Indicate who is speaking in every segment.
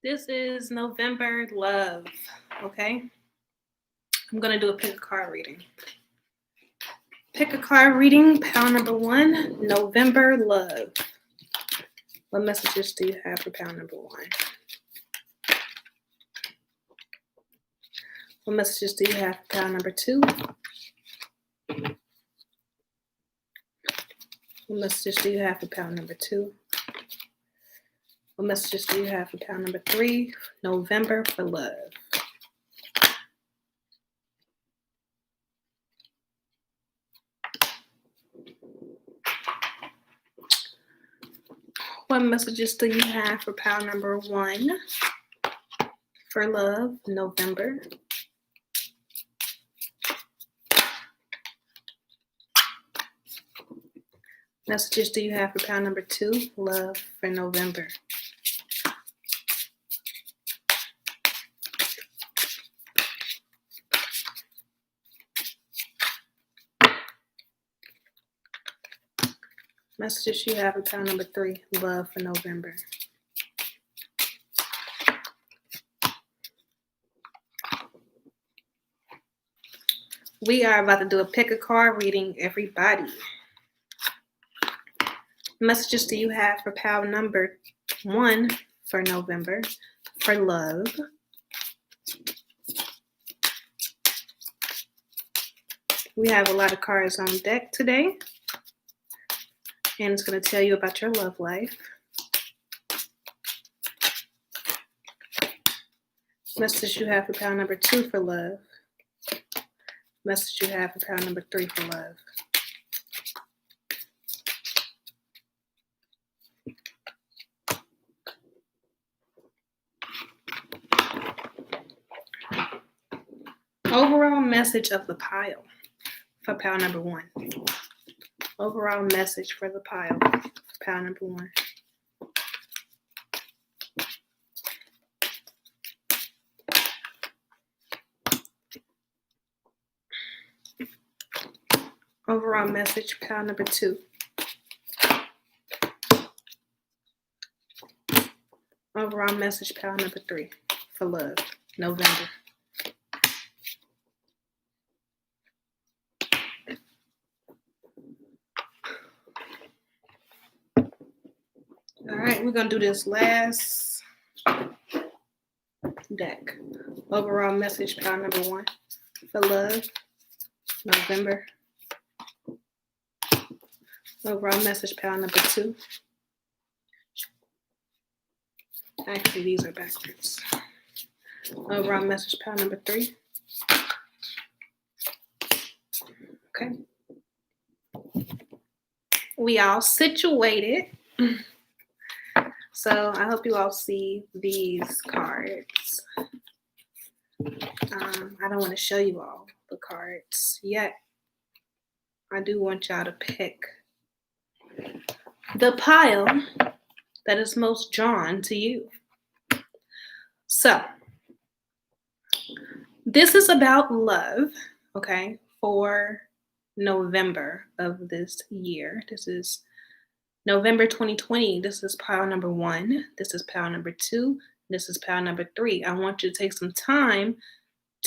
Speaker 1: This is November love, okay? I'm going to do a pick a card reading. Pick a card reading, pile number 1, November love. What messages do you have for pile number 1? What messages do you have for pile number 2? What messages do you have for pile number 2? What messages do you have for pile number 3? November for love. What messages do you have for pile number 1? For love, November. Messages do you have for pile number 2? Love for November. Messages you have for pile number 3, love for November. We are about to do a pick a card reading, everybody. Messages do you have for pile number 1 for November for love? We have a lot of cards on deck today, and it's going to tell you about your love life. Message you have for pile number 2 for love. Message you have for pile number 3 for love. Overall message of the pile for pile number 1. Overall message for the pile for pile number 1. Overall message, pile number 2. Overall message, pile number 3 for love, November. All right, we're going to do this last deck. Overall message, pile number 1 for love, November. Overall message, pile number 2. Actually, these are backwards. Overall message, pile number 3. Okay. We all situated. So I hope you all see these cards. I don't want to show you all the cards yet. I do want y'all to pick the pile that is most drawn to you. So this is about love, okay, for November of this year. This is November 2020. This is pile number 1. This is pile number 2. This is pile number 3. I want you to take some time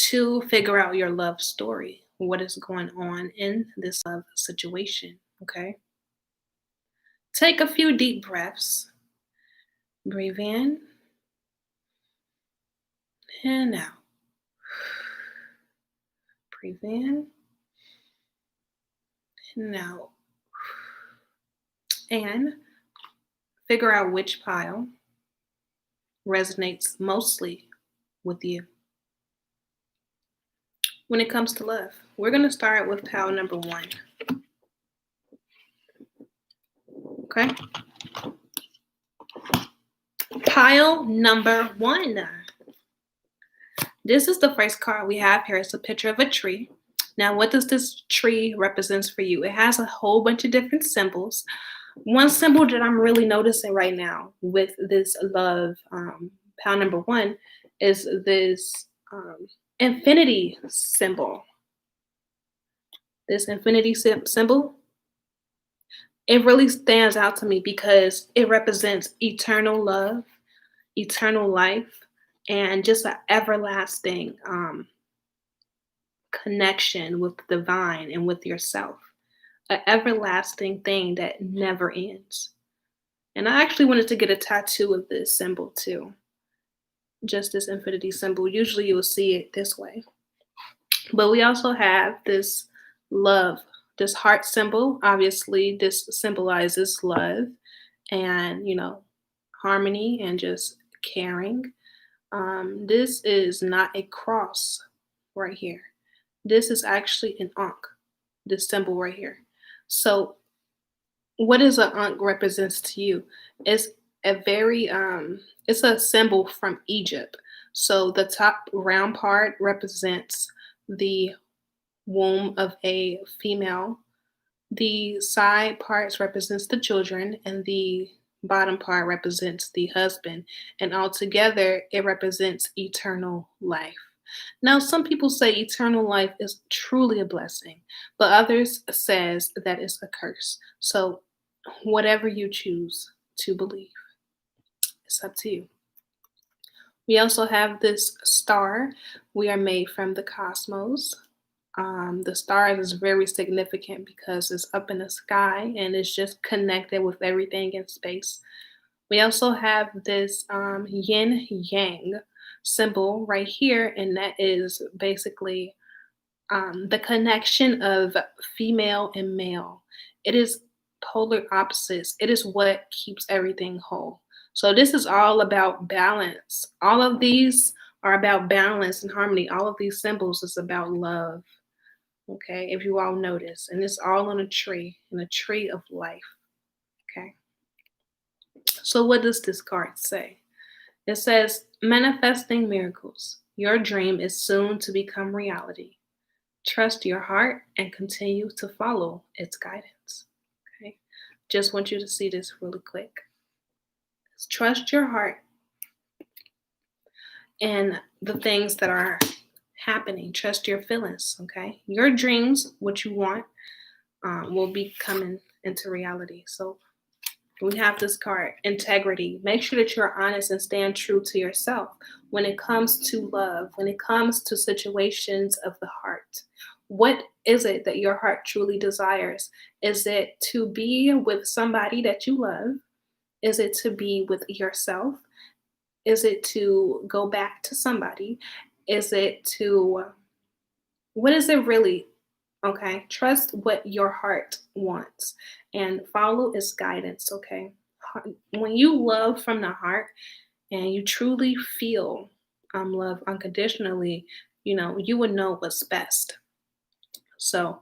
Speaker 1: to figure out your love story. What is going on in this love situation, okay? Take a few deep breaths. Breathe in and out. Breathe in and out. And figure out which pile resonates mostly with you. When it comes to love, we're going to start with pile number 1. Okay? Pile number 1. This is the first card we have here. It's a picture of a tree. Now, what does this tree represent for you? It has a whole bunch of different symbols. One symbol that I'm really noticing right now with this love, pile number 1, is this infinity symbol. This infinity symbol, it really stands out to me because it represents eternal love, eternal life, and just an everlasting connection with the divine and with yourself, an everlasting thing that never ends. And I actually wanted to get a tattoo of this symbol too, just this infinity symbol. Usually you will see it this way. But we also have this love, this heart symbol. Obviously, this symbolizes love and, harmony and just caring. This is not a cross right here. This is actually an ankh, this symbol right here. So, what is an ankh represents to you? It's a very it's a symbol from Egypt. So the top round part represents the womb of a female. The side parts represents the children, and the bottom part represents the husband. And altogether, it represents eternal life. Now, some people say eternal life is truly a blessing, but others says that it's a curse. So, whatever you choose to believe, it's up to you. We also have this star. We are made from the cosmos. The star is very significant because it's up in the sky and it's just connected with everything in space. We also have this yin yang symbol right here, and that is basically the connection of female and male. It is polar opposites. It is what keeps everything whole. So this is all about balance. All of these are about balance and harmony. All of these symbols is about love. Okay, if you all notice, and it's all on a tree, in a tree of life. Okay. So what does this card say? It says, manifesting miracles. Your dream is soon to become reality. Trust your heart and continue to follow its guidance. Okay. Just want you to see this really quick. Trust your heart and the things that are happening. Trust your feelings. Okay. Your dreams, what you want, will be coming into reality. So we have this card, integrity. Make sure that you're honest and stand true to yourself when it comes to love, when it comes to situations of the heart. What is it that your heart truly desires? Is it to be with somebody that you love? Is it to be with yourself? Is it to go back to somebody? Is it to, what is it really? Okay, trust what your heart wants and follow its guidance. Okay, when you love from the heart and you truly feel love unconditionally, you would know what's best. So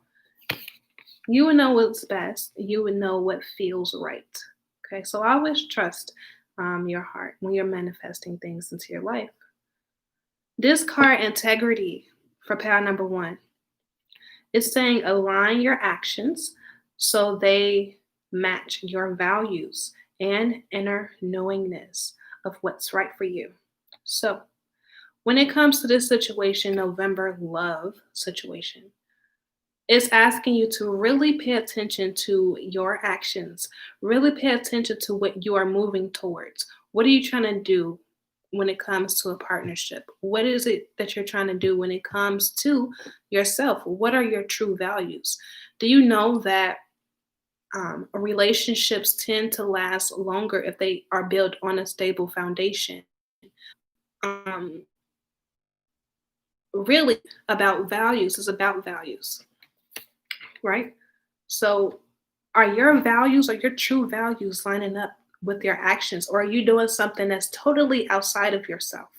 Speaker 1: you would know what's best. You would know what feels right. Okay, so always trust your heart when you're manifesting things into your life. This card, integrity, for pile number one. It's saying align your actions so they match your values and inner knowingness of what's right for you. So, when it comes to this situation, November love situation, it's asking you to really pay attention to your actions, really pay attention to what you are moving towards. What are you trying to do when it comes to a partnership? What is it that you're trying to do when it comes to yourself? What are your true values? Do you know that relationships tend to last longer if they are built on a stable foundation? Um, really, about values is about values, right? So, are your values or your true values lining up with your actions, or are you doing something that's totally outside of yourself?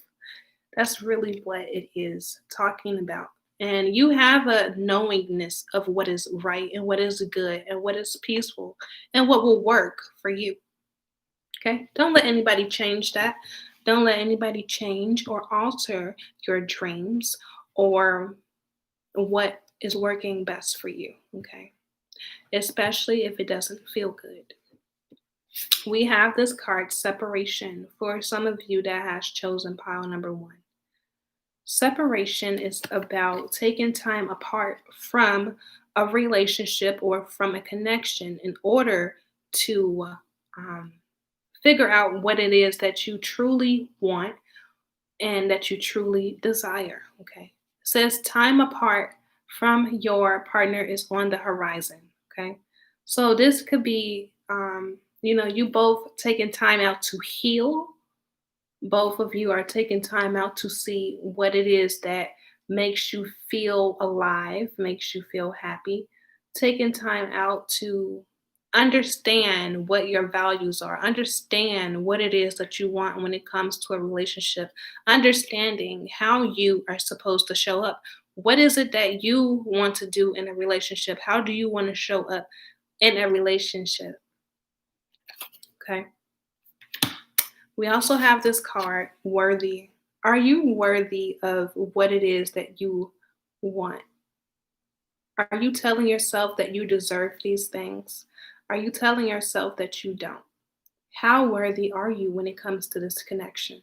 Speaker 1: That's really what it is talking about. And you have a knowingness of what is right and what is good and what is peaceful and what will work for you. Okay? Don't let anybody change that. Don't let anybody change or alter your dreams or what is working best for you. Okay? Especially if it doesn't feel good. We have this card, separation, for some of you that has chosen pile number one. Separation is about taking time apart from a relationship or from a connection in order to Figure out what it is that you truly want and that you truly desire. Okay. It says time apart from your partner is on the horizon. Okay. So this could be, you both taking time out to heal. Both of you are taking time out to see what it is that makes you feel alive, makes you feel happy. Taking time out to understand what your values are, understand what it is that you want when it comes to a relationship, understanding how you are supposed to show up. What is it that you want to do in a relationship? How do you want to show up in a relationship? Okay. We also have this card, worthy. Are you worthy of what it is that you want? Are you telling yourself that you deserve these things? Are you telling yourself that you don't? How worthy are you when it comes to this connection?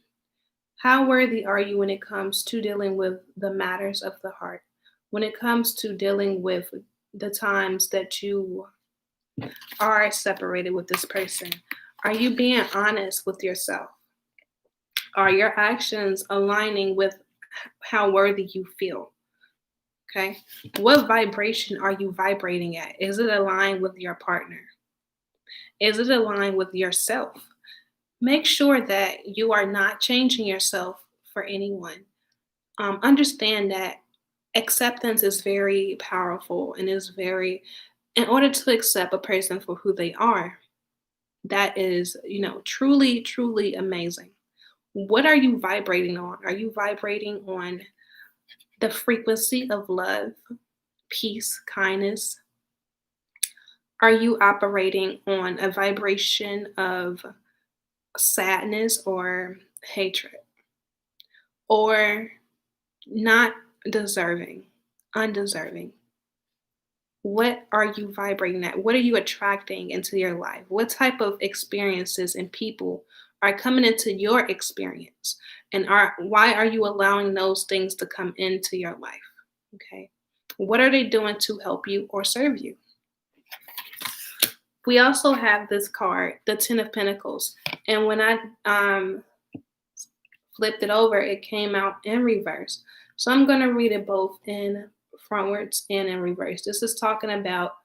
Speaker 1: How worthy are you when it comes to dealing with the matters of the heart? When it comes to dealing with the times that you are separated with this person? Are you being honest with yourself? Are your actions aligning with how worthy you feel? Okay. What vibration are you vibrating at? Is it aligned with your partner? Is it aligned with yourself? Make sure that you are not changing yourself for anyone. Understand that acceptance is very powerful and is very, in order to accept a person for who they are, that is, truly, truly amazing. What are you vibrating on? Are you vibrating on the frequency of love, peace, kindness? Are you operating on a vibration of sadness or hatred? Or not deserving, undeserving? What are you vibrating at? What are you attracting into your life? What type of experiences and people are coming into your experience? And why are you allowing those things to come into your life? Okay. What are they doing to help you or serve you? We also have this card, the Ten of Pentacles. And when I flipped it over, it came out in reverse. So I'm going to read it both in frontwards and in reverse. This is talking about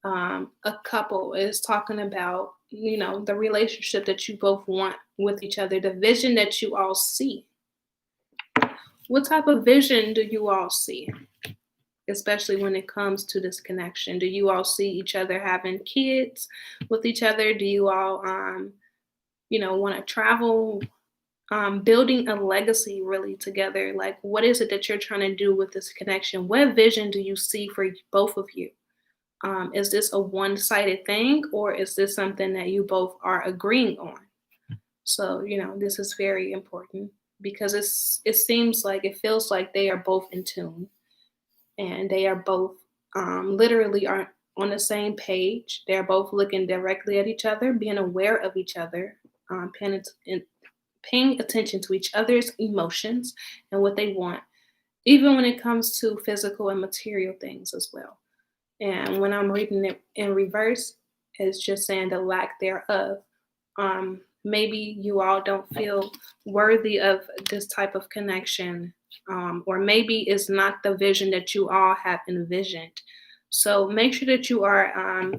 Speaker 1: a couple. It's talking about, the relationship that you both want with each other, the vision that you all see. What type of vision do you all see? Especially when it comes to this connection. Do you all see each other having kids with each other? Do you all, want to travel? Building a legacy really together. Like, what is it that you're trying to do with this connection? What vision do you see for both of you? Is this a one-sided thing, or is this something that you both are agreeing on? So, this is very important because it feels like they are both in tune and they are both literally are on the same page. They're both looking directly at each other, being aware of each other, paying attention to each other's emotions and what they want, even when it comes to physical and material things as well. And when I'm reading it in reverse, it's just saying the lack thereof. Maybe you all don't feel worthy of this type of connection, or maybe it's not the vision that you all have envisioned. So make sure that you are,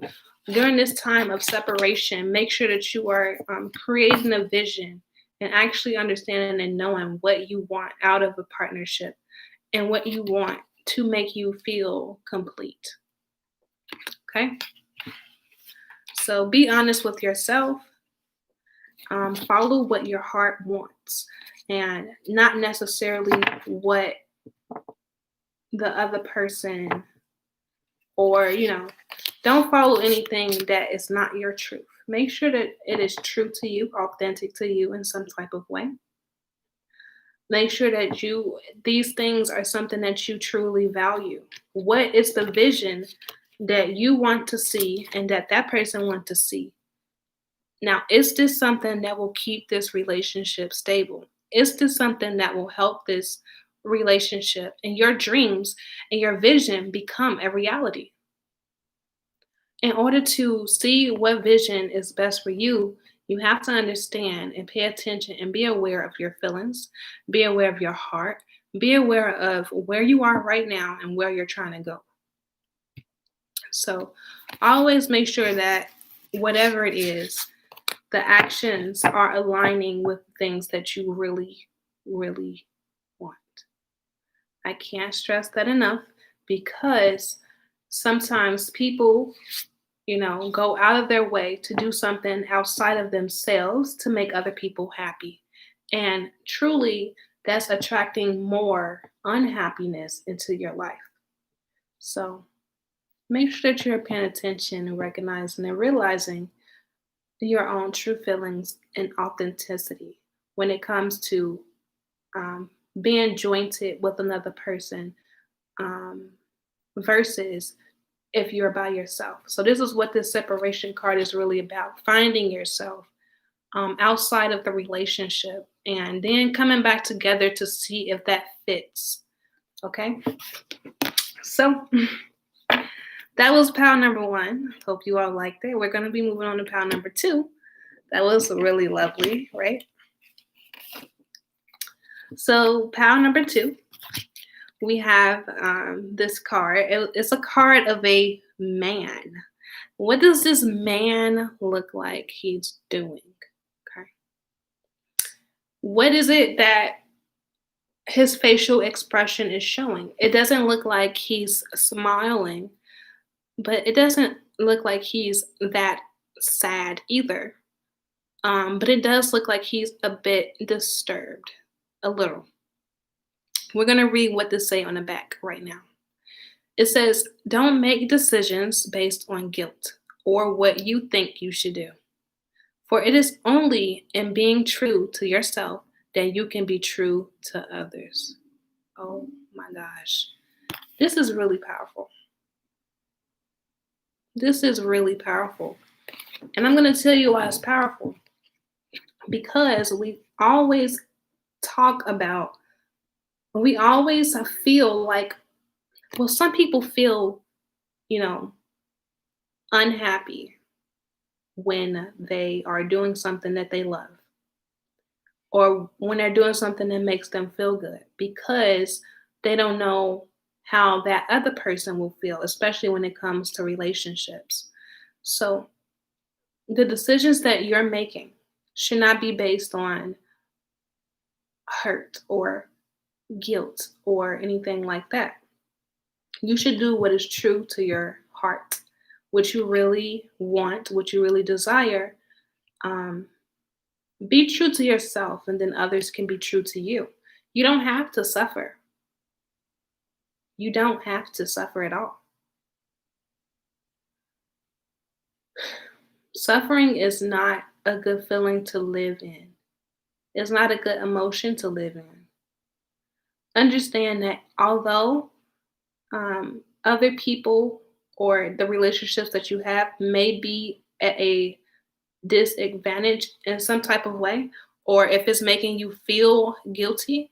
Speaker 1: during this time of separation, make sure that you are creating a vision and actually understanding and knowing what you want out of a partnership and what you want to make you feel complete. Okay? So be honest with yourself. Follow what your heart wants and not necessarily what the other person, or, don't follow anything that is not your truth. Make sure that it is true to you, authentic to you in some type of way. Make sure that these things are something that you truly value. What is the vision that you want to see and that person wants to see? Now, is this something that will keep this relationship stable? Is this something that will help this relationship and your dreams and your vision become a reality? In order to see what vision is best for you, You have to understand and pay attention and be aware of your feelings, be aware of your heart, be aware of where you are right now and where you're trying to go. So always make sure that whatever it is, the actions are aligning with things that you really, really want. I can't stress that enough because sometimes people, go out of their way to do something outside of themselves to make other people happy. And truly, that's attracting more unhappiness into your life. So make sure that you're paying attention and recognizing and realizing your own true feelings and authenticity when it comes to um, being jointed with another person um, versus if you're by yourself. So, this is what this separation card is really about, finding yourself outside of the relationship and then coming back together to see if that fits. Okay. So, that was pile number one. Hope you all liked it. We're going to be moving on to pile number two. That was really lovely, right? So, pile number two, we have this card. It's a card of a man. What does this man look like he's doing? Okay. What is it that his facial expression is showing? It doesn't look like he's smiling, but it doesn't look like he's that sad either. But it does look like he's a bit disturbed, a little. We're going to read what this say on the back right now. It says, don't make decisions based on guilt or what you think you should do. For it is only in being true to yourself that you can be true to others. Oh my gosh. This is really powerful. This is really powerful. And I'm going to tell you why it's powerful. Because we always feel like, well, some people feel, unhappy when they are doing something that they love or when they're doing something that makes them feel good because they don't know how that other person will feel, especially when it comes to relationships. So the decisions that you're making should not be based on hurt or guilt or anything like that. You should do what is true to your heart, what you really want, what you really desire. Um, be true to yourself, and then others can be true to you. You don't have to suffer. You don't have to suffer at all. Suffering is not a good feeling to live in. It's not a good emotion to live in. Understand that although other people or the relationships that you have may be at a disadvantage in some type of way, or if it's making you feel guilty,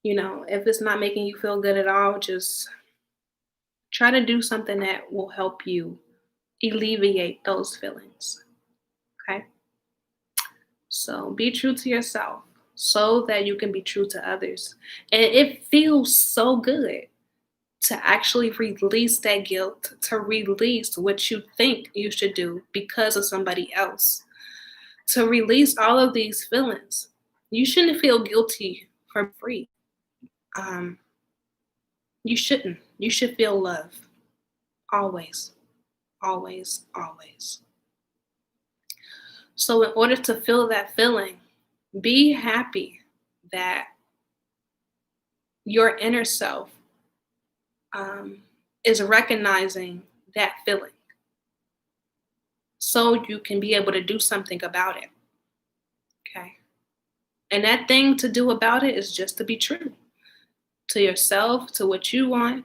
Speaker 1: if it's not making you feel good at all, just try to do something that will help you alleviate those feelings. Okay. So be true to yourself so that you can be true to others. And it feels so good to actually release that guilt, to release what you think you should do because of somebody else, to release all of these feelings. You shouldn't feel guilty for free. Um, you shouldn't. You should feel love. Always, always, always. So, in order to feel that feeling, be happy that your inner self is recognizing that feeling so you can be able to do something about it. Okay. And that thing to do about it is just to be true to yourself, to what you want,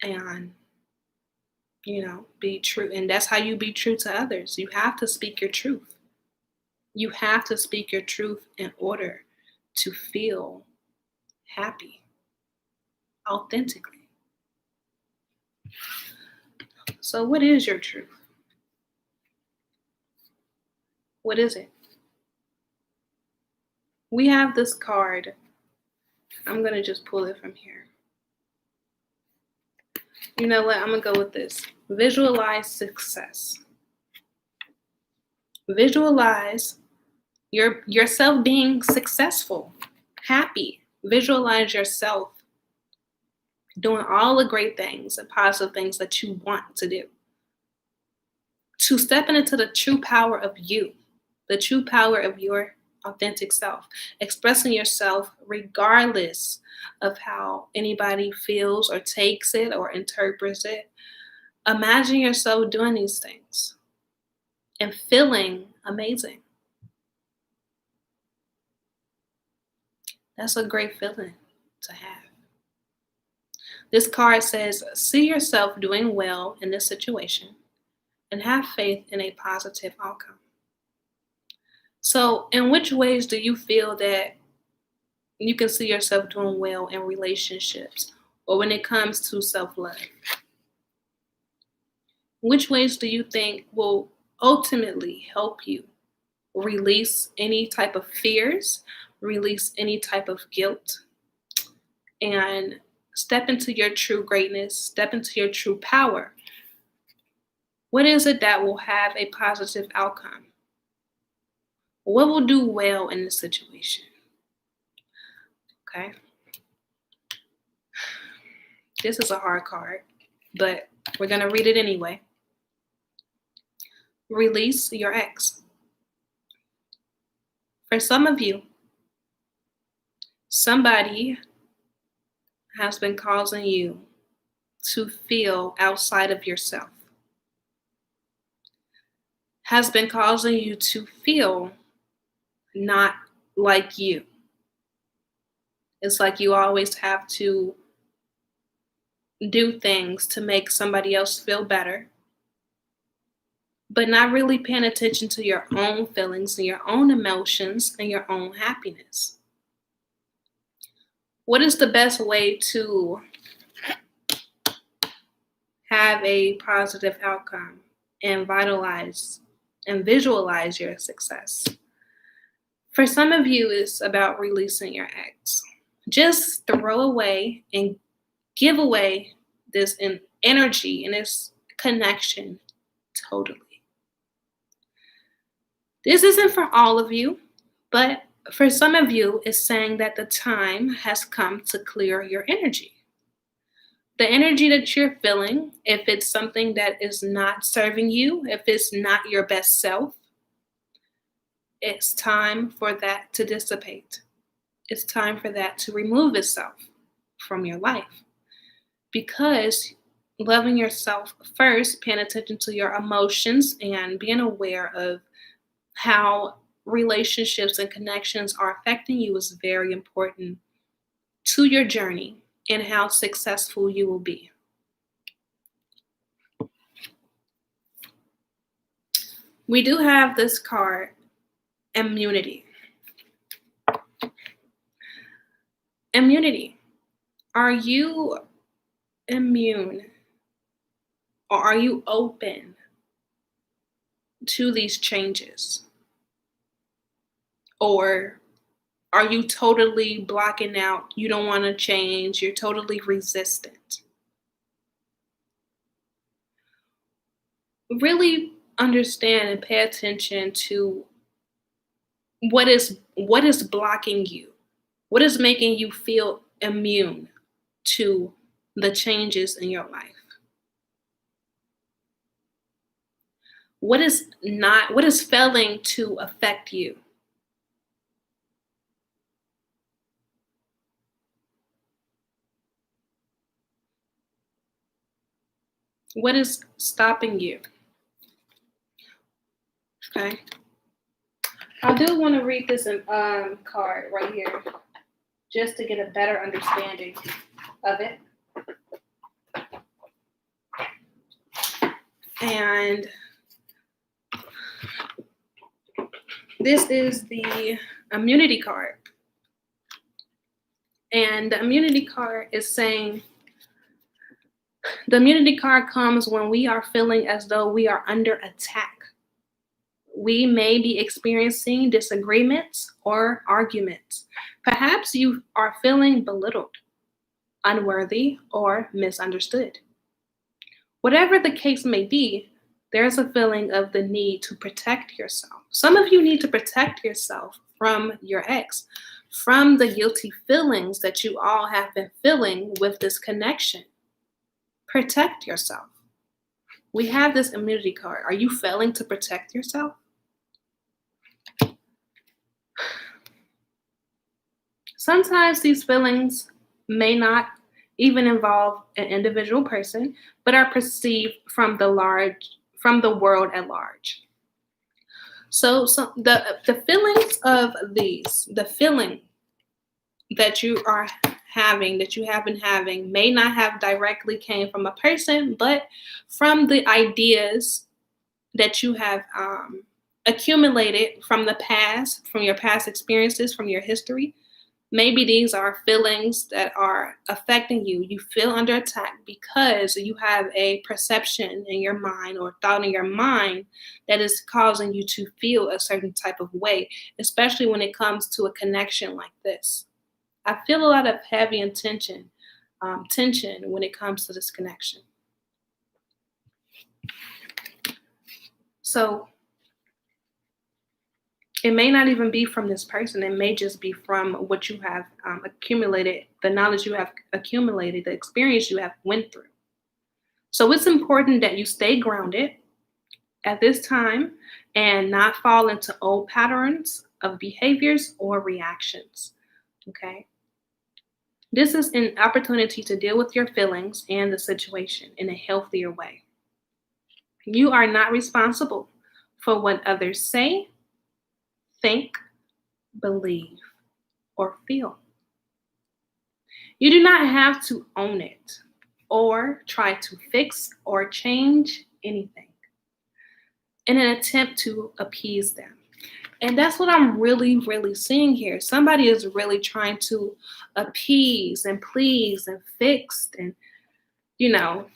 Speaker 1: and, be true. And that's how you be true to others. You have to speak your truth. You have to speak your truth in order to feel happy authentically. So, what is your truth? What is it? We have this card. I'm going to just pull it from here. You know what? I'm going to go with this. Visualize success. Visualize yourself being successful, happy. Visualize yourself doing all the great things and positive things that you want to do. To step into the true power of you, the true power of your authentic self, expressing yourself regardless of how anybody feels or takes it or interprets it. Imagine yourself doing these things and feeling amazing. That's a great feeling to have. This card says, see yourself doing well in this situation and have faith in a positive outcome. So, in which ways do you feel that you can see yourself doing well in relationships or when it comes to self-love? Which ways do you think will ultimately help you release any type of fears, release any type of guilt, and step into your true greatness, step into your true power? What is it that will have a positive outcome? What will do well in this situation? Okay. This is a hard card, but we're going to read it anyway. Release your ex. For some of you, somebody has been causing you to feel outside of yourself, has been causing you to feel not like you. It's like you always have to do things to make somebody else feel better, but not really paying attention to your own feelings and your own emotions and your own happiness. What is the best way to have a positive outcome and vitalize and visualize your success? For some of you, it's about releasing your ex. Just throw away and give away this energy and this connection totally. This isn't for all of you, but for some of you, it's saying that the time has come to clear your energy. The energy that you're feeling, if it's something that is not serving you, if it's not your best self, it's time for that to dissipate. It's time for that to remove itself from your life. Because loving yourself first, paying attention to your emotions and being aware of how relationships and connections are affecting you is very important to your journey and how successful you will be. We do have this card, immunity. Immunity. Are you immune or are you open to these changes? Or are you totally blocking out? You don't want to change. You're totally resistant. Really understand and pay attention to what is blocking you. What is making you feel immune to the changes in your life? What is failing to affect you? What is stopping you? Okay. I do want to read this card right here just to get a better understanding of it. And this is the immunity card. And the immunity card is saying, the immunity card comes when we are feeling as though we are under attack. We may be experiencing disagreements or arguments. Perhaps you are feeling belittled, unworthy, or misunderstood. Whatever the case may be, there's a feeling of the need to protect yourself. Some of you need to protect yourself from your ex, from the guilty feelings that you all have been feeling with this connection. Protect yourself. We have this immunity card. Are you failing to protect yourself? Sometimes these feelings may not even involve an individual person, but are perceived from the world at large. So the feelings of these, the feeling that you are having, that you have been having, may not have directly came from a person, but from the ideas that you have accumulated from the past, from your past experiences, from your history. Maybe these are feelings that are affecting you. You feel under attack because you have a perception in your mind or thought in your mind that is causing you to feel a certain type of way, especially when it comes to a connection like this. I feel a lot of heavy and tension when it comes to this connection. So it may not even be from this person. It may just be from what you have accumulated, the knowledge you have accumulated, the experience you have went through. So it's important that you stay grounded at this time and not fall into old patterns of behaviors or reactions. Okay? This is an opportunity to deal with your feelings and the situation in a healthier way. You are not responsible for what others say, think, believe, or feel. You do not have to own it or try to fix or change anything in an attempt to appease them. And that's what I'm really, really seeing here. Somebody is really trying to appease and please and fix, and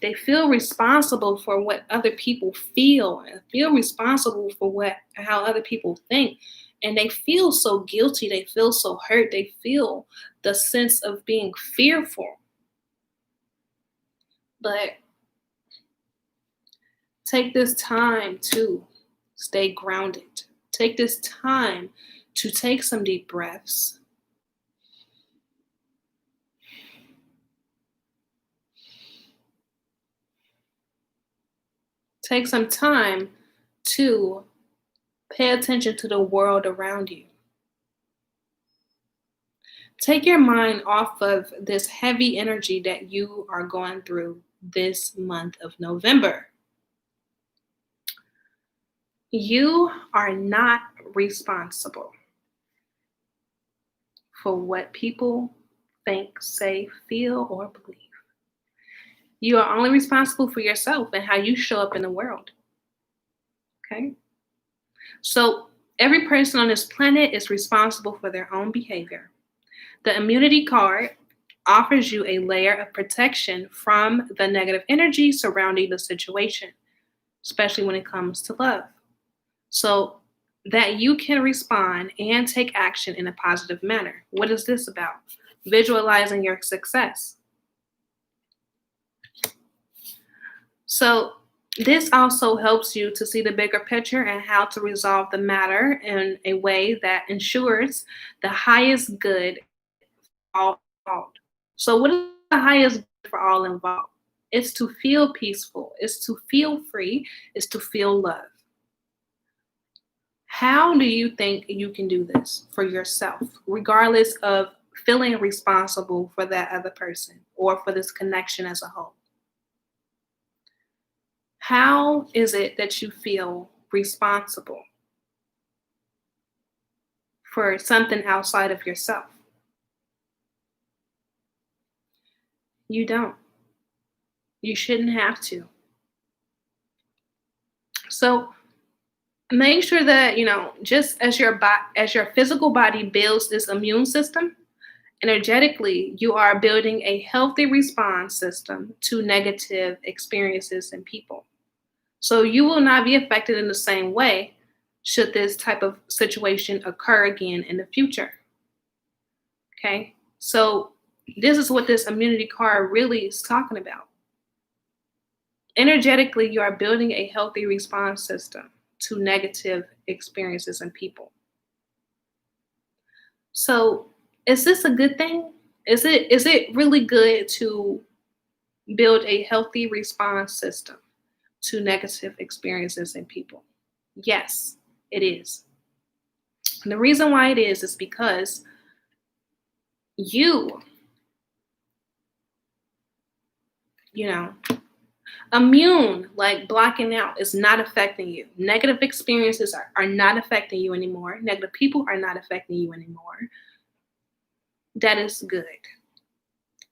Speaker 1: they feel responsible for what other people feel and feel responsible for how other people think. And they feel so guilty. They feel so hurt. They feel the sense of being fearful. But take this time to stay grounded. Take this time to take some deep breaths. Take some time to pay attention to the world around you. Take your mind off of this heavy energy that you are going through this month of November. You are not responsible for what people think, say, feel, or believe. You are only responsible for yourself and how you show up in the world. Okay? So every person on this planet is responsible for their own behavior. The immunity card offers you a layer of protection from the negative energy surrounding the situation, especially when it comes to love, so that you can respond and take action in a positive manner. What is this about? Visualizing your success. So this also helps you to see the bigger picture and how to resolve the matter in a way that ensures the highest good for all involved. So what is the highest good for all involved? It's to feel peaceful. It's to feel free. It's to feel love. How do you think you can do this for yourself, regardless of feeling responsible for that other person or for this connection as a whole? How is it that you feel responsible for something outside of yourself? You don't. You shouldn't have to. So make sure that, just as your physical body builds this immune system, energetically, you are building a healthy response system to negative experiences and people. So you will not be affected in the same way should this type of situation occur again in the future. Okay, so this is what this immunity card really is talking about. Energetically, you are building a healthy response system to negative experiences and people. So, is this a good thing? Is it really good to build a healthy response system to negative experiences and people? Yes, it is. And the reason why it is because you, you know, immune, like blocking out, is not affecting you. Negative experiences are not affecting you anymore. Negative people are not affecting you anymore. That is good.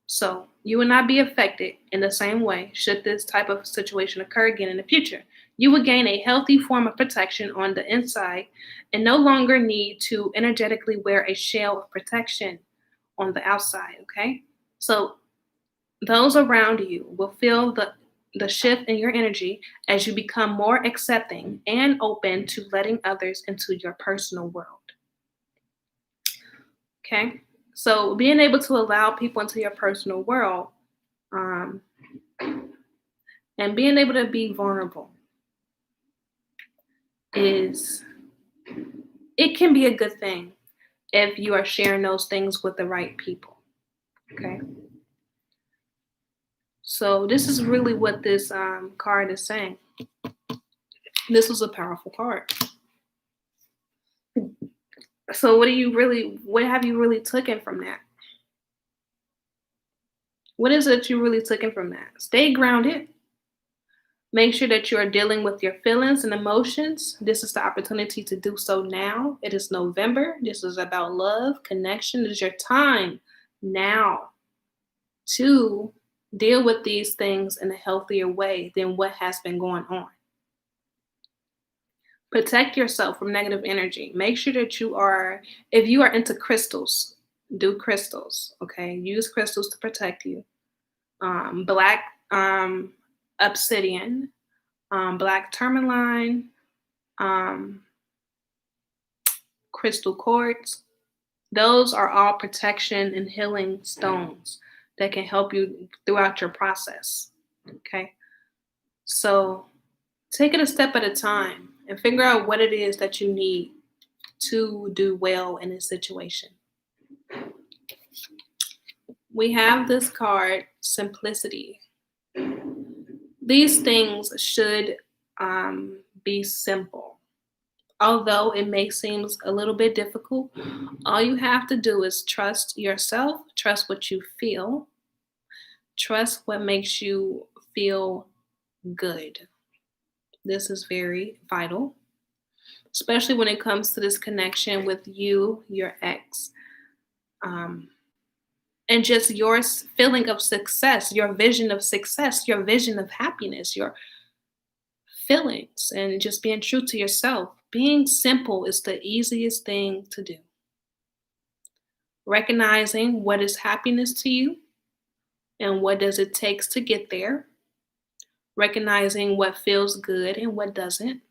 Speaker 1: So you will not be affected in the same way should this type of situation occur again in the future. You will gain a healthy form of protection on the inside and no longer need to energetically wear a shell of protection on the outside. Okay. So those around you will feel the shift in your energy as you become more accepting and open to letting others into your personal world. Okay. So being able to allow people into your personal world, um, and being able to be vulnerable is, it can be a good thing if you are sharing those things with the right people. Okay. So this is really what this card is saying. This was a powerful card. So what have you really taken from that? What is it you really taken from that? Stay grounded. Make sure that you are dealing with your feelings and emotions. This is the opportunity to do so now. It is November. This is about love, connection. It is your time now to deal with these things in a healthier way than what has been going on. Protect yourself from negative energy. Make sure that if you are into crystals, do crystals, okay? Use crystals to protect you. Black obsidian, black tourmaline, um, crystal quartz. Those are all protection and healing stones that can help you throughout your process, okay? So take it a step at a time and figure out what it is that you need to do well in this situation. We have this card, simplicity. These things should be simple. Although it may seem a little bit difficult, all you have to do is trust yourself, trust what you feel, trust what makes you feel good. This is very vital, especially when it comes to this connection with you, your ex, and just your feeling of success, your vision of success, your vision of happiness, your feelings, and just being true to yourself. Being simple is the easiest thing to do. Recognizing what is happiness to you and what does it take to get there. Recognizing what feels good and what doesn't.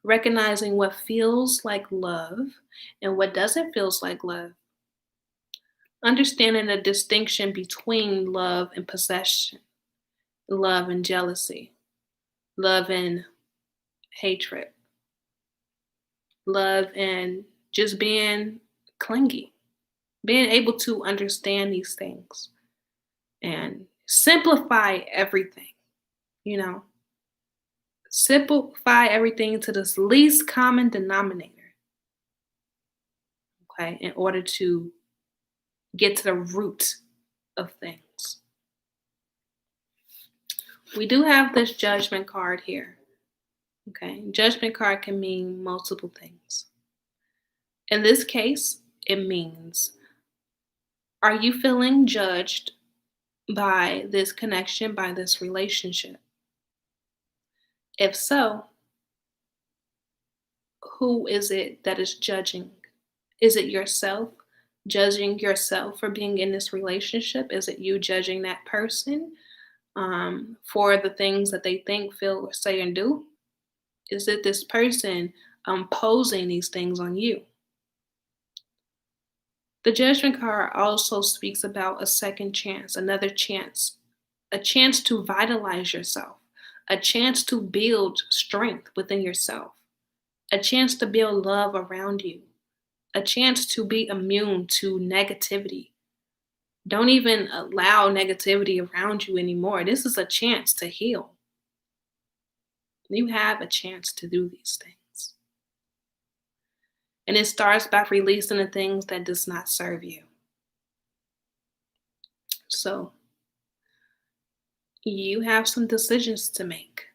Speaker 1: Recognizing what feels like love and what doesn't feel like love. Understanding the distinction between love and possession, love and jealousy, love and hatred, love and just being clingy. Being able to understand these things and simplify everything, you know, simplify everything to this least common denominator, okay, in order to get to the root of things. We do have this judgment card here, okay? Judgment card can mean multiple things. In this case, it means, are you feeling judged by this connection, by this relationship? If so, who is it that is judging? Is it yourself? Judging yourself for being in this relationship? Is it you judging that person for the things that they think, feel, or say, and do? Is it this person imposing these things on you. The Judgment card also speaks about a second chance, another chance, a chance to vitalize yourself, a chance to build strength within yourself, a chance to build love around you, a chance to be immune to negativity. Don't even allow negativity around you anymore. This is a chance to heal. You have a chance to do these things. And it starts by releasing the things that does not serve you. So you have some decisions to make.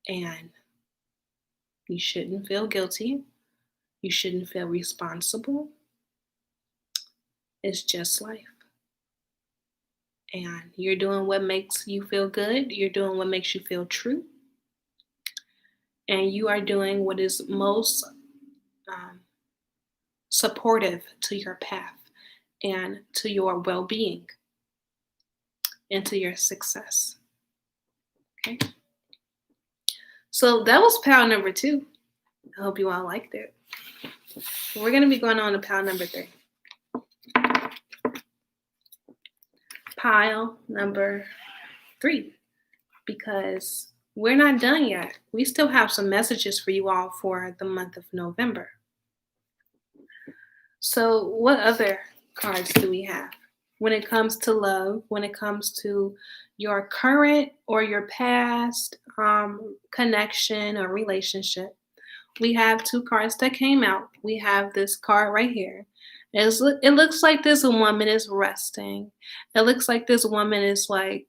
Speaker 1: And you shouldn't feel guilty. You shouldn't feel responsible. It's just life. And you're doing what makes you feel good. You're doing what makes you feel true. And you are doing what is most supportive to your path and to your well-being and to your success. Okay. So that was pile number 2. I hope you all liked it. We're going to be going on to pile number 3. Pile number 3, because we're not done yet. We still have some messages for you all for the month of November. So what other cards do we have when it comes to love, when it comes to your current or your past connection or relationship? We have 2 cards that came out. We have this card right here. It looks like this woman is resting. It looks like this woman is like,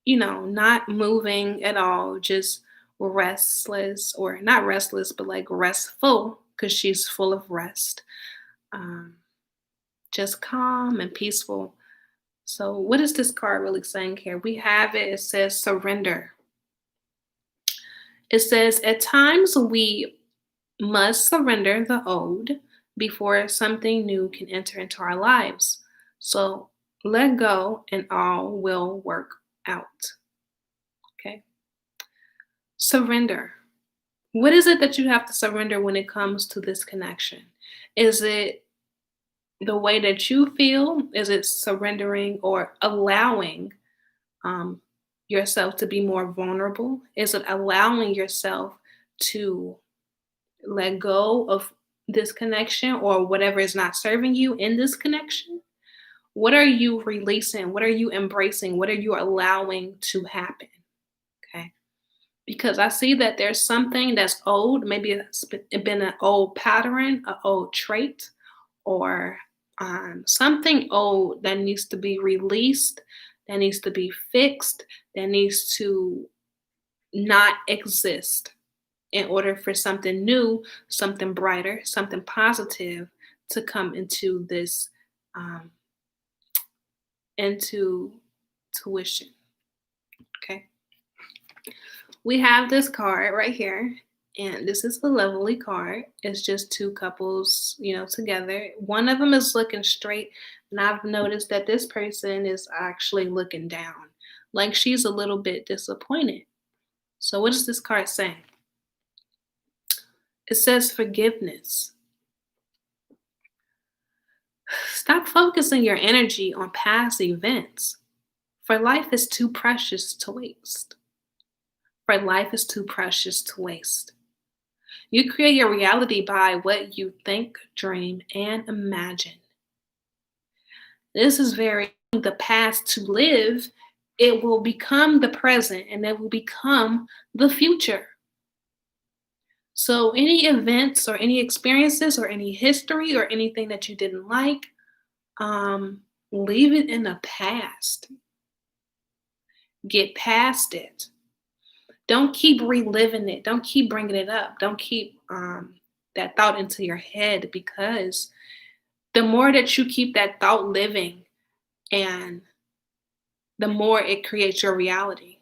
Speaker 1: not moving at all, just restless, or not restless, but like restful, because she's full of rest. Just calm and peaceful. So what is this card really saying here? We have it. It says surrender. It says, at times we must surrender the old before something new can enter into our lives. So let go and all will work out. Okay. Surrender. What is it that you have to surrender when it comes to this connection? Is it the way that you feel? Is it surrendering or allowing yourself to be more vulnerable? Is it allowing yourself to let go of this connection or whatever is not serving you in this connection? What are you releasing? What are you embracing? What are you allowing to happen? Okay. Because I see that there's something that's old. Maybe it's been an old pattern, an old trait, or something old that needs to be released, that needs to be fixed, that needs to not exist in order for something new, something brighter, something positive to come into this, into tuition. Okay. We have this card right here, and this is a lovely card. It's just 2 couples, together. One of them is looking straight, and I've noticed that this person is actually looking down, like she's a little bit disappointed. So what is this card saying? It says forgiveness. Stop focusing your energy on past events, for life is too precious to waste. For life is too precious to waste. You create your reality by what you think, dream, and imagine. This is very the past to live. It will become the present, and it will become the future. So any events or any experiences or any history or anything that you didn't like, leave it in the past. Get past it. Don't keep reliving it. Don't keep bringing it up. Don't keep that thought into your head, because the more that you keep that thought living, and the more it creates your reality,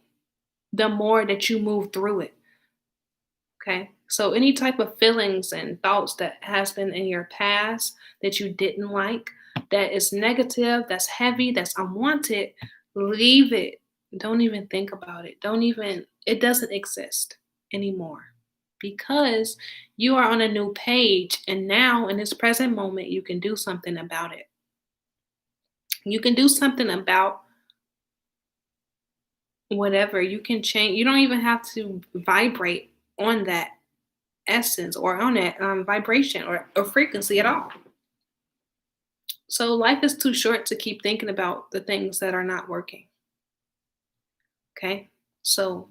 Speaker 1: the more that you move through it. Okay. So any type of feelings and thoughts that has been in your past that you didn't like, that is negative, that's heavy, that's unwanted, leave it. Don't even think about it. It doesn't exist anymore. because you are on a new page. And now, in this present moment, you can do something about it. You can do something about whatever. You can change. You don't even have to vibrate on that essence or on that vibration or frequency at all. So life is too short to keep thinking about the things that are not working. Okay. So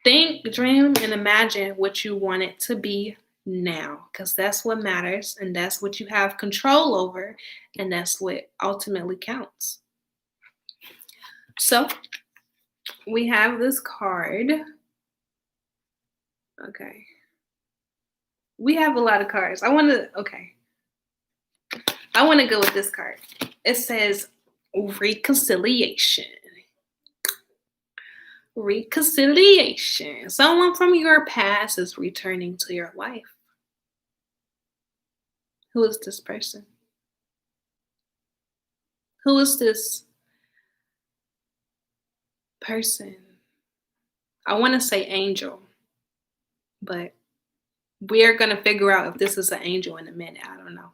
Speaker 1: think, dream, and imagine what you want it to be now, because that's what matters and that's what you have control over, and that's what ultimately counts. So we have this card. Okay. We have a lot of cards. I want to go with this card. It says reconciliation. Reconciliation. Someone from your past is returning to your life. Who is this person? Who is this person? I want to say angel, but we're going to figure out if this is an angel in a minute. I don't know.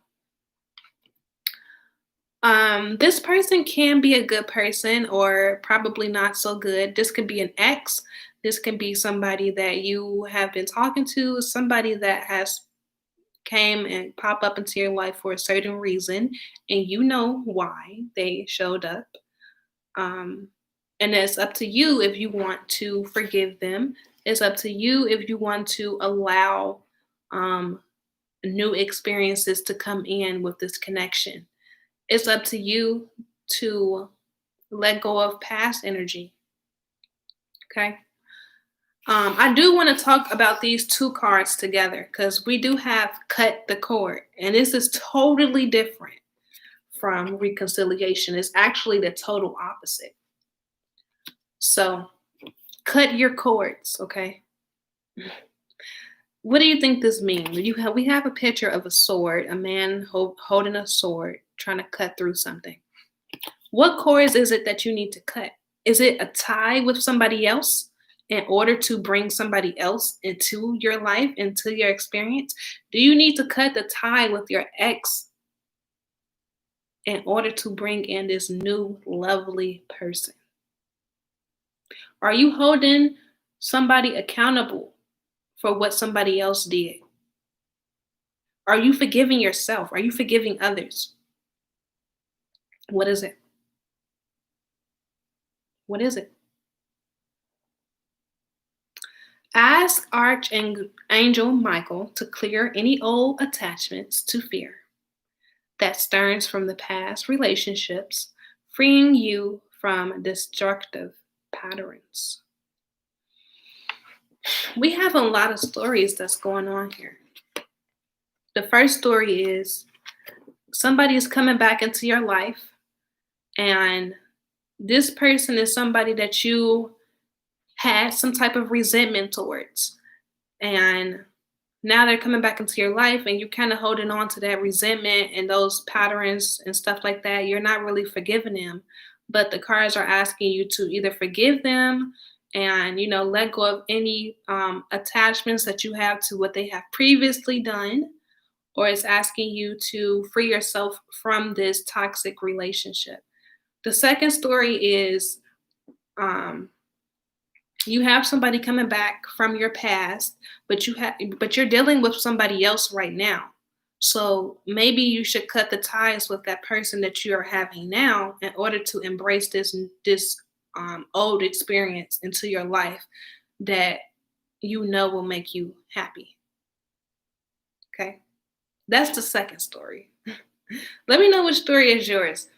Speaker 1: This person can be a good person or probably not so good. This could be an ex. This can be somebody that you have been talking to, somebody that has came and pop up into your life for a certain reason, and you know why they showed up. And it's up to you if you want to forgive them. It's up to you if you want to allow new experiences to come in with this connection. It's up to you to let go of past energy. Okay. I do want to talk about these two cards together because we do have cut the cord, and this is totally different from reconciliation. It's actually the total opposite. So, cut your cords, okay? What do you think this means? We have a picture of a sword, a man holding a sword, trying to cut through something. What cords is it that you need to cut? Is it a tie with somebody else in order to bring somebody else into your life, into your experience? Do you need to cut the tie with your ex in order to bring in this new lovely person? Are you holding somebody accountable for what somebody else did? Are you forgiving yourself? Are you forgiving others? What is it? What is it? Ask Archangel Michael to clear any old attachments to fear that stems from the past relationships, freeing you from destructive patterns. We have a lot of stories that's going on here. The first story is somebody is coming back into your life, and this person is somebody that you had some type of resentment towards. And now they're coming back into your life, and you're kind of holding on to that resentment and those patterns and stuff like that. You're not really forgiving them, but the cards are asking you to either forgive them and let go of any attachments that you have to what they have previously done, or it's asking you to free yourself from this toxic relationship. The second story is you have somebody coming back from your past, but you're dealing with somebody else right now. So maybe you should cut the ties with that person that you are having now in order to embrace this old experience into your life that will make you happy. Okay, that's the second story. Let me know which story is yours.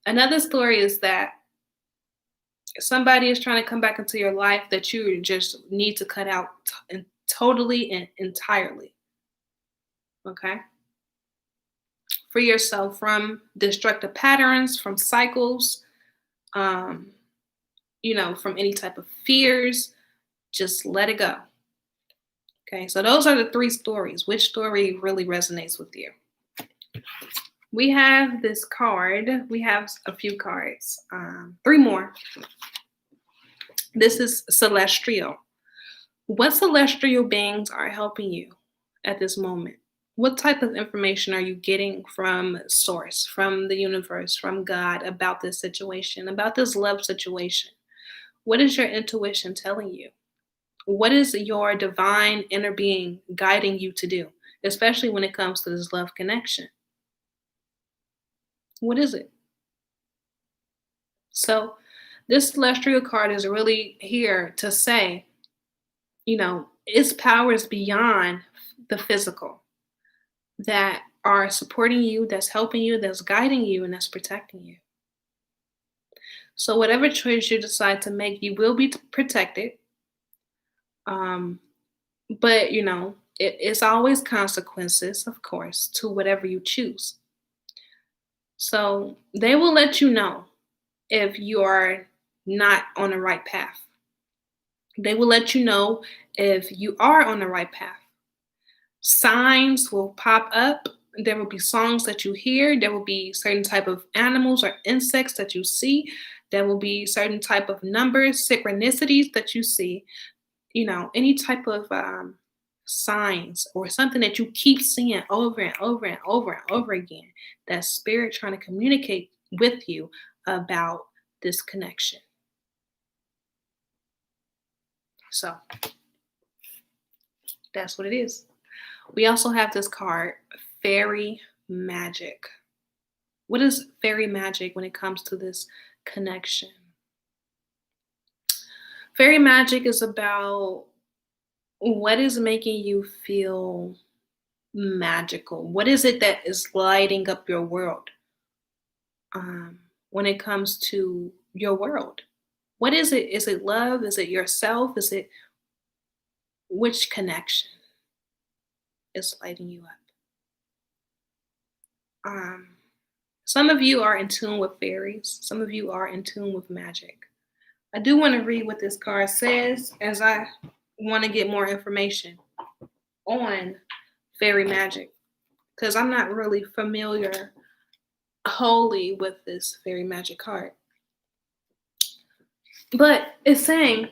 Speaker 1: Another story is that somebody is trying to come back into your life that you just need to cut out totally and entirely. Okay? Free yourself from destructive patterns, from cycles, from any type of fears. Just let it go. Okay, so those are the three stories. Which story really resonates with you? We have this card. We have a few cards. 3 more. This is celestial. What celestial beings are helping you at this moment? What type of information are you getting from source, from the universe, from God about this situation, about this love situation? What is your intuition telling you? What is your divine inner being guiding you to do, especially when it comes to this love connection? What is it? So, this celestial card is really here to say, its powers beyond the physical that are supporting you, that's helping you, that's guiding you, and that's protecting you. So, whatever choice you decide to make, you will be protected. Um, but, it's always consequences, of course, to whatever you choose. So, they will let you know if you are not on the right path. They will let you know if you are on the right path. Signs will pop up. There will be songs that you hear. There will be certain type of animals or insects that you see. There will be certain type of numbers, synchronicities that you see. Any type of signs or something that you keep seeing over and over and over and over again. That spirit trying to communicate with you about this connection. So that's what it is. We also have this card, Fairy Magic. What is fairy magic when it comes to this connection? Fairy magic is about what is making you feel magical. What is it that is lighting up your world when it comes to your world? What is it? Is it love? Is it yourself? Is it which connection is lighting you up? Um, some of you are in tune with fairies. Some of you are in tune with magic. I do want to read what this card says as I want to get more information on fairy magic because I'm not really familiar wholly with this fairy magic card. But it's saying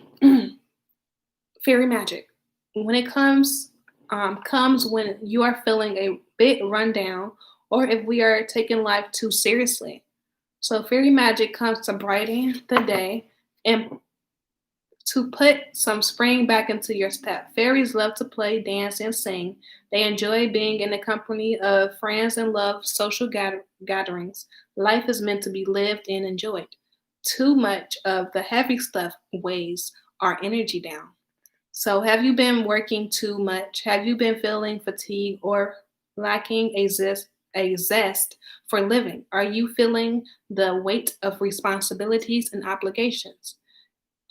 Speaker 1: fairy magic when it comes when you are feeling a bit rundown or if we are taking life too seriously. So fairy magic comes to brighten the day and to put some spring back into your step. Fairies love to play, dance, and sing. They enjoy being in the company of friends and love social gatherings. Life is meant to be lived and enjoyed. Too much of the heavy stuff weighs our energy down. So, have you been working too much? Have you been feeling fatigue or lacking a zest for living? Are you feeling the weight of responsibilities and obligations?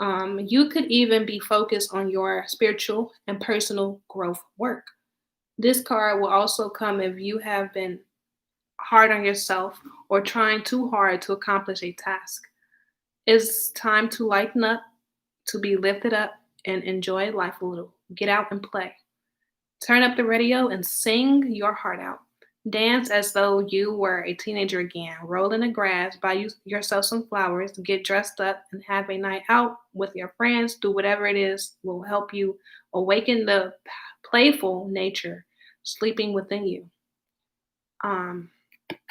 Speaker 1: You could even be focused on your spiritual and personal growth work. This card will also come if you have been hard on yourself or trying too hard to accomplish a task. It's time to lighten up, to be lifted up, and enjoy life a little. Get out and play. Turn up the radio and sing your heart out. Dance as though you were a teenager again. Roll in the grass, buy yourself some flowers, get dressed up, and have a night out with your friends. Do whatever it is will help you awaken the playful nature sleeping within you. Um,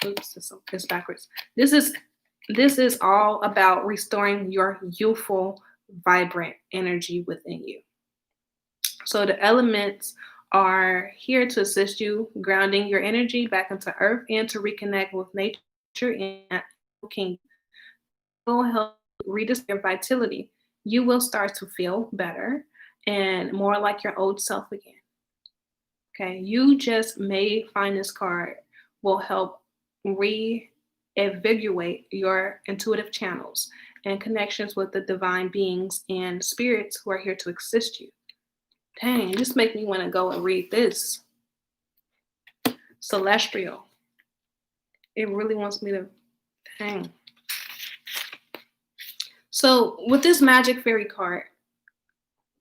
Speaker 1: oops, this backwards. This is all about restoring your youthful, vibrant energy within you. So the elements are here to assist you grounding your energy back into earth and to reconnect with nature and king. Will help rediscover vitality. You will start to feel better and more like your old self again. Okay, you just may find this card will help reinvigorate your intuitive channels and connections with the divine beings and spirits who are here to assist you. Dang, this make me want to go and read this. Celestial. It really wants me to, dang. So with this magic fairy card,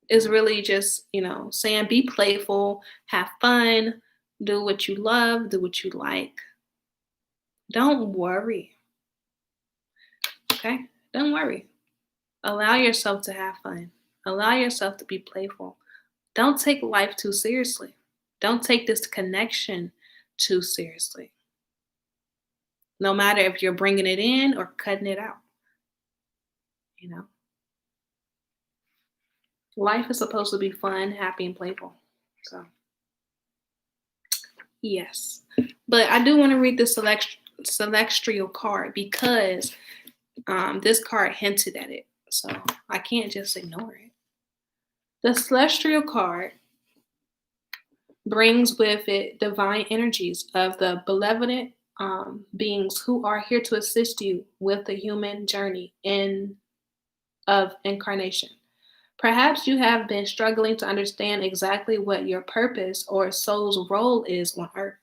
Speaker 1: is really just, saying be playful, have fun, do what you love, do what you like. Don't worry. Okay? Don't worry. Allow yourself to have fun. Allow yourself to be playful. Don't take life too seriously. Don't take this connection too seriously. No matter if you're bringing it in or cutting it out, you know. Life is supposed to be fun, happy, and playful. So, yes. But I do want to read the celestial card because this card hinted at it. So I can't just ignore it. The celestial card brings with it divine energies of the benevolent beings who are here to assist you with the human journey of incarnation. Perhaps you have been struggling to understand exactly what your purpose or soul's role is on earth.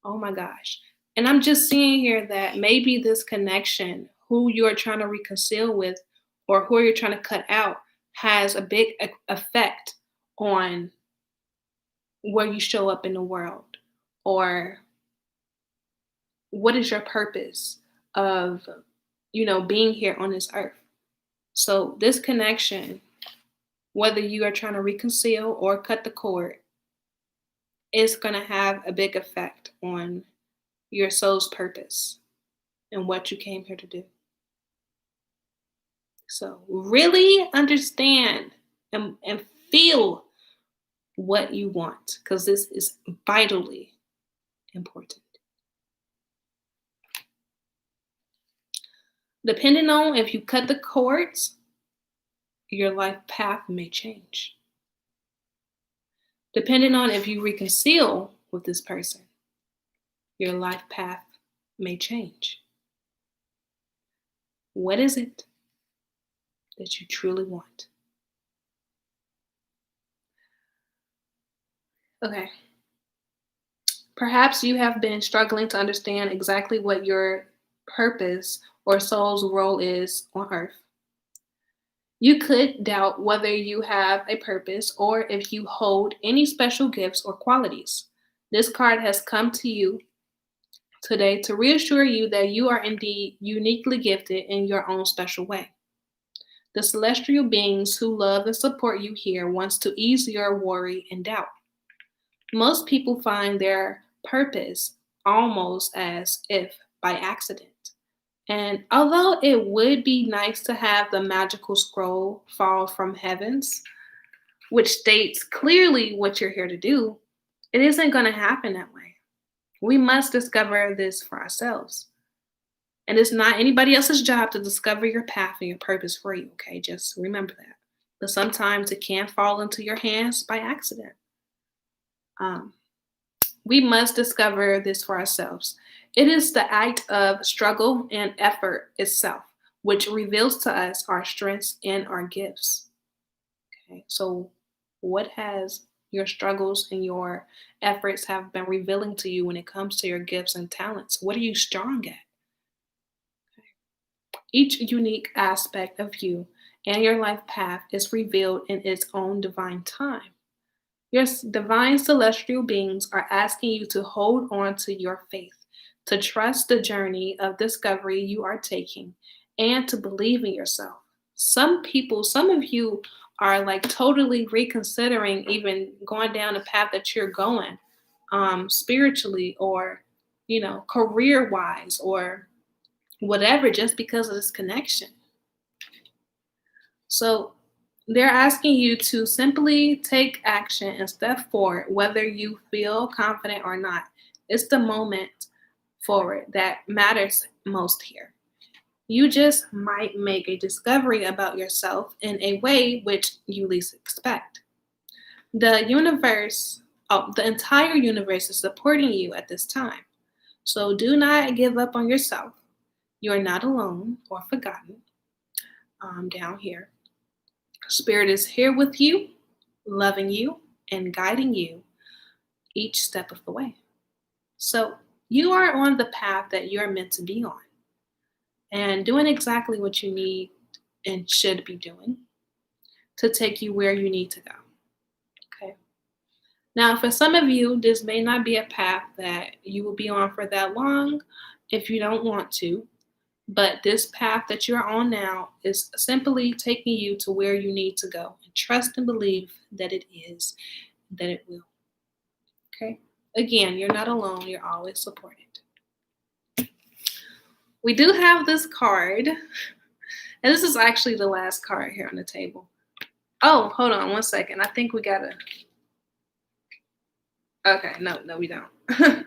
Speaker 1: Oh my gosh. And I'm just seeing here that maybe this connection, who you're trying to reconcile with or who you're trying to cut out, has a big effect on where you show up in the world or what is your purpose of, being here on this earth. So this connection, whether you are trying to reconcile or cut the cord, is going to have a big effect on your soul's purpose and what you came here to do. So really understand and feel what you want, because this is vitally important. Depending on if you cut the cords, your life path may change. Depending on if you reconcile with this person, your life path may change. What is it that you truly want? Okay. Perhaps you have been struggling to understand exactly what your purpose or soul's role is on earth. You could doubt whether you have a purpose or if you hold any special gifts or qualities. This card has come to you today to reassure you that you are indeed uniquely gifted in your own special way. The celestial beings who love and support you here wants to ease your worry and doubt. Most people find their purpose almost as if by accident. And although it would be nice to have the magical scroll fall from heavens, which states clearly what you're here to do, it isn't going to happen that way. We must discover this for ourselves. And it's not anybody else's job to discover your path and your purpose for you, okay? Just remember that. But sometimes it can fall into your hands by accident. We must discover this for ourselves. It is the act of struggle and effort itself, which reveals to us our strengths and our gifts. Okay, so what has your struggles and your efforts have been revealing to you when it comes to your gifts and talents? What are you strong at? Each unique aspect of you and your life path is revealed in its own divine time. Your divine celestial beings are asking you to hold on to your faith, to trust the journey of discovery you are taking, and to believe in yourself. Some of you are like totally reconsidering even going down the path that you're going, spiritually or, career wise or whatever, just because of this connection. So they're asking you to simply take action and step forward, whether you feel confident or not. It's the moment forward that matters most here. You just might make a discovery about yourself in a way which you least expect. The entire universe is supporting you at this time. So do not give up on yourself. You are not alone or forgotten down here. Spirit is here with you, loving you, and guiding you each step of the way. So you are on the path that you're meant to be on and doing exactly what you need and should be doing to take you where you need to go. Okay. Now, for some of you, this may not be a path that you will be on for that long if you don't want to. But this path that you're on now is simply taking you to where you need to go. And trust and believe that it is, that it will. Okay? Again, you're not alone. You're always supported. We do have this card. And this is actually the last card here on the table. Oh, hold on one second. I think we gotta. Okay, no, we don't.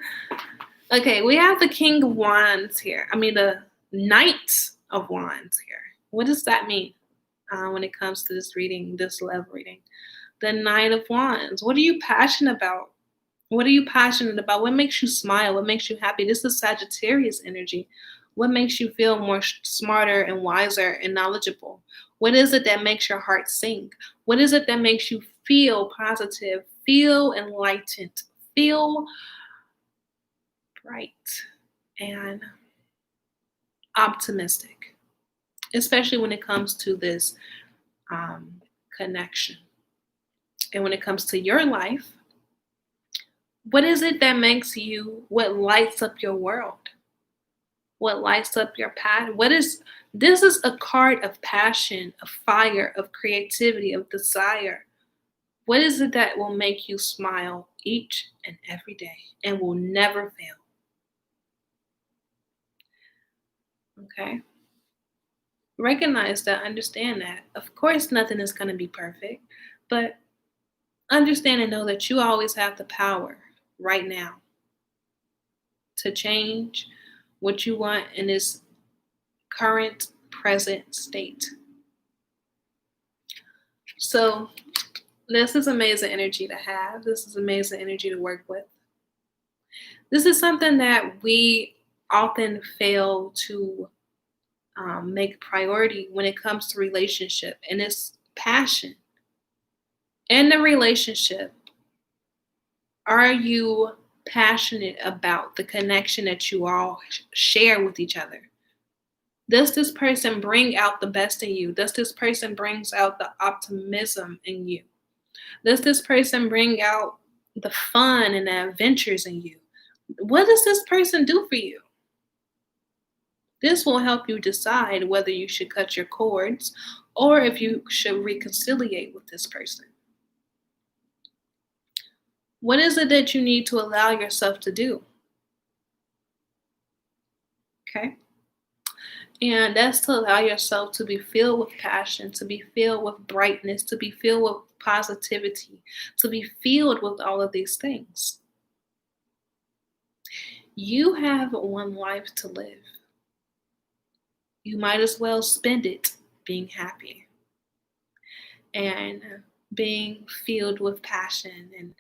Speaker 1: Okay, we have the King of Wands here. I mean, the Knight of Wands here. What does that mean when it comes to this reading, this love reading? The Knight of Wands. What are you passionate about? What are you passionate about? What makes you smile? What makes you happy? This is Sagittarius energy. What makes you feel more smarter and wiser and knowledgeable? What is it that makes your heart sing? What is it that makes you feel positive, feel enlightened, feel bright and optimistic, especially when it comes to this connection? And when it comes to your life, what is it that makes you, what lights up your world? What lights up your path? This is a card of passion, of fire, of creativity, of desire. What is it that will make you smile each and every day and will never fail? Okay? Recognize that, understand that. Of course, nothing is going to be perfect, but understand and know that you always have the power right now to change what you want in this current present state. So this is amazing energy to have. This is amazing energy to work with. This is something that we often fail to make priority when it comes to relationship, and it's passion. In the relationship, are you passionate about the connection that you all share with each other? Does this person bring out the best in you? Does this person brings out the optimism in you? Does this person bring out the fun and the adventures in you? What does this person do for you? This will help you decide whether you should cut your cords or if you should reconciliate with this person. What is it that you need to allow yourself to do? Okay? And that's to allow yourself to be filled with passion, to be filled with brightness, to be filled with positivity, to be filled with all of these things. You have one life to live. You might as well spend it being happy and being filled with passion and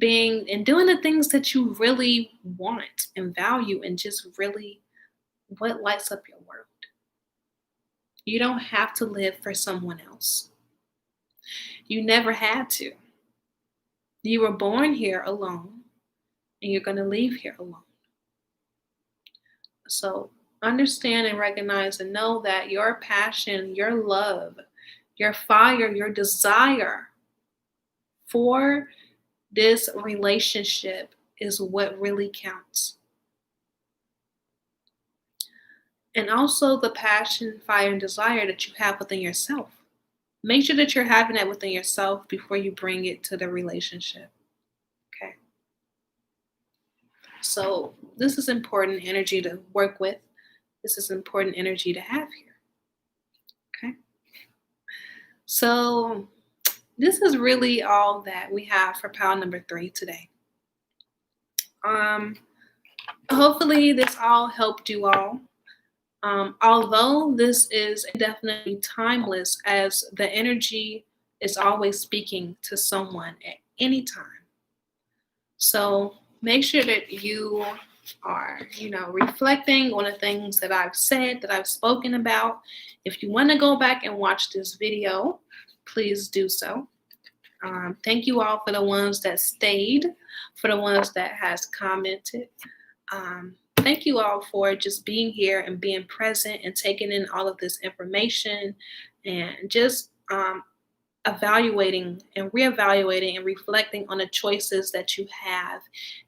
Speaker 1: doing the things that you really want and value and just really what lights up your world. You don't have to live for someone else. You never had to. You were born here alone and you're going to leave here alone. So understand and recognize and know that your passion, your love, your fire, your desire for this relationship is what really counts. And also the passion, fire, and desire that you have within yourself. Make sure that you're having that within yourself before you bring it to the relationship. Okay. So this is important energy to work with. This is important energy to have here. Okay. So this is really all that we have for pile number 3 today. Hopefully this all helped you all. Although this is definitely timeless, as the energy is always speaking to someone at any time. So make sure that you are, reflecting on the things that I've said, that I've spoken about. If you want to go back and watch this video, please do so. Thank you all for the ones that stayed, for the ones that has commented. Thank you all for just being here and being present and taking in all of this information and just evaluating and reevaluating and reflecting on the choices that you have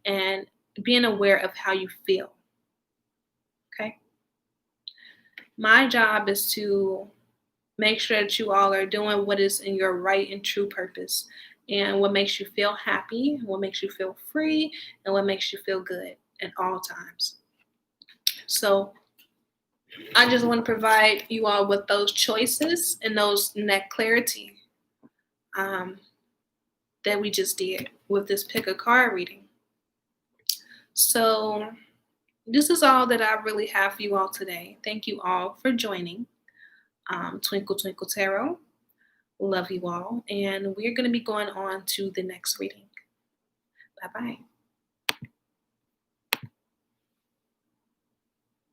Speaker 1: and being aware of how you feel. Okay? My job is to make sure that you all are doing what is in your right and true purpose and what makes you feel happy, what makes you feel free, and what makes you feel good at all times. So I just want to provide you all with those choices and that clarity that we just did with this pick a card reading. So this is all that I really have for you all today. Thank you all for joining Twinkle Twinkle Tarot. Love you all. And we're going to be going on to the next reading. Bye-bye.